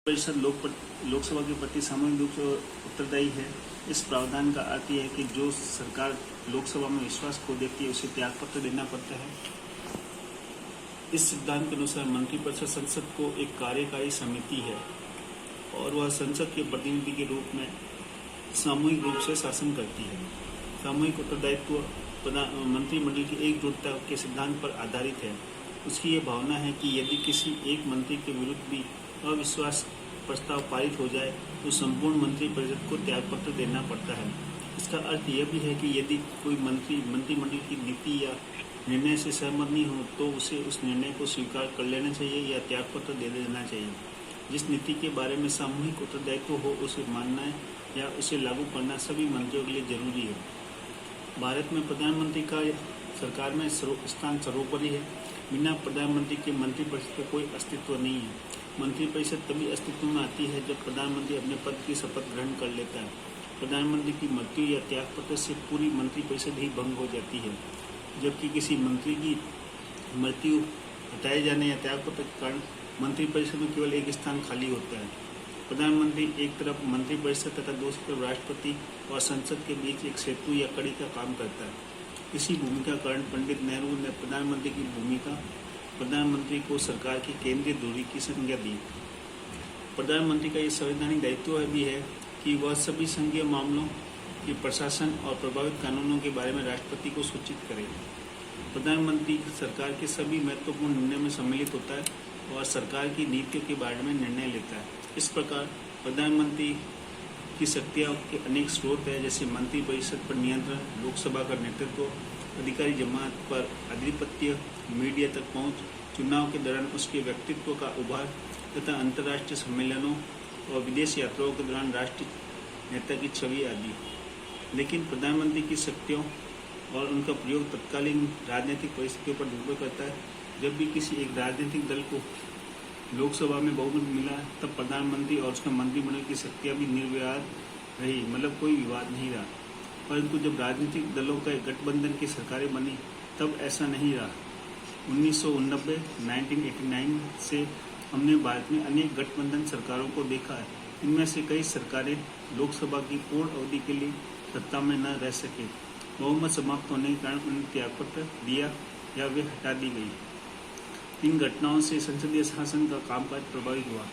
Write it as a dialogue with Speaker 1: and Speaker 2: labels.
Speaker 1: परिषद लोकसभा के प्रति सामूहिक रूप से उत्तरदायी है। इस प्रावधान का अर्थ यह है कि जो सरकार लोकसभा में विश्वास खो देती है उसे त्यागपत्र देना पड़ता है। इस सिद्धांत के अनुसार मंत्रिपरिषद संसद को एक कार्यकारी समिति है और वह संसद के प्रतिनिधि के रूप में सामूहिक रूप से शासन करती है। सामूहिक उत्तरदायित्व मंत्रिमंडल की एकजुटता के सिद्धांत पर आधारित है। उसकी ये भावना है कि यदि किसी एक मंत्री के विरुद्ध भी अविश्वास प्रस्ताव पारित हो जाए तो संपूर्ण मंत्रिपरिषद को त्यागपत्र देना पड़ता है। इसका अर्थ यह भी है कि यदि कोई मंत्रिमंडल की नीति या निर्णय से सहमत नहीं हो तो उसे उस निर्णय को स्वीकार कर लेना चाहिए या त्यागपत्र दे देना चाहिए। जिस नीति के बारे में सामूहिक उत्तरदायित्व हो उसे मानना या उसे लागू करना सभी मंत्रियों के लिए जरूरी है। भारत में प्रधानमंत्री का सरकार में स्थान सर्वोपरि है। बिना प्रधानमंत्री के मंत्रिपरिषद का कोई अस्तित्व नहीं है। मंत्रिपरिषद तभी अस्तित्व में आती है जब प्रधानमंत्री अपने पद की शपथ ग्रहण कर लेता है। प्रधानमंत्री की मृत्यु या त्यागपत्र से पूरी मंत्रिपरिषद ही भंग हो जाती है, जबकि किसी मंत्री की मृत्यु, हटाए जाने या त्यागपत्र के कारण मंत्रिपरिषद में केवल एक स्थान खाली होता है। प्रधानमंत्री एक तरफ मंत्रिपरिषद तथा दूसरी तरफ राष्ट्रपति और संसद के बीच एक सेतु या कड़ी का काम करता है। इसी भूमिका के कारण पंडित नेहरू ने प्रधानमंत्री को सरकार की केंद्रीय धुरी की संज्ञा दी। प्रधानमंत्री का ये संवैधानिक दायित्व भी है कि वह सभी संघीय मामलों के प्रशासन और प्रभावित कानूनों के बारे में राष्ट्रपति को सूचित करे। प्रधानमंत्री सरकार के सभी महत्वपूर्ण निर्णय में सम्मिलित होता है और सरकार की नीतियों के बारे में निर्णय लेता है। इस प्रकार प्रधानमंत्री की शक्तियों के अनेक स्रोत हैं, जैसे मंत्रिपरिषद पर नियंत्रण, लोकसभा का नेतृत्व, अधिकारी जमात पर आधिपत्य, मीडिया तक पहुंच, चुनाव के दौरान उसके व्यक्तित्व का उभार तथा अंतर्राष्ट्रीय सम्मेलनों और विदेश यात्राओं के दौरान राष्ट्रीय नेता की छवि आदि। लेकिन प्रधानमंत्री की शक्तियों और उनका प्रयोग तत्कालीन राजनीतिक परिस्थितियों पर निर्भर करता है। जब भी किसी एक राजनीतिक दल को लोकसभा में बहुमत मिला तब प्रधानमंत्री और उसके मंत्रिमंडल की शक्तियां भी निर्विवाद रही, मतलब कोई विवाद नहीं रहा। परंतु जब राजनीतिक दलों का गठबंधन की सरकारें बनी तब ऐसा नहीं रहा। 1989 से हमने भारत में अनेक गठबंधन सरकारों को देखा है। इनमें से कई सरकारें लोकसभा की पूर्ण अवधि के लिए सत्ता में न रह सके। बहुमत समाप्त होने के कारण उन्हें त्यागपत्र दिया या वे हटा दी गई। इन घटनाओं से संसदीय शासन का कामकाज प्रभावित हुआ।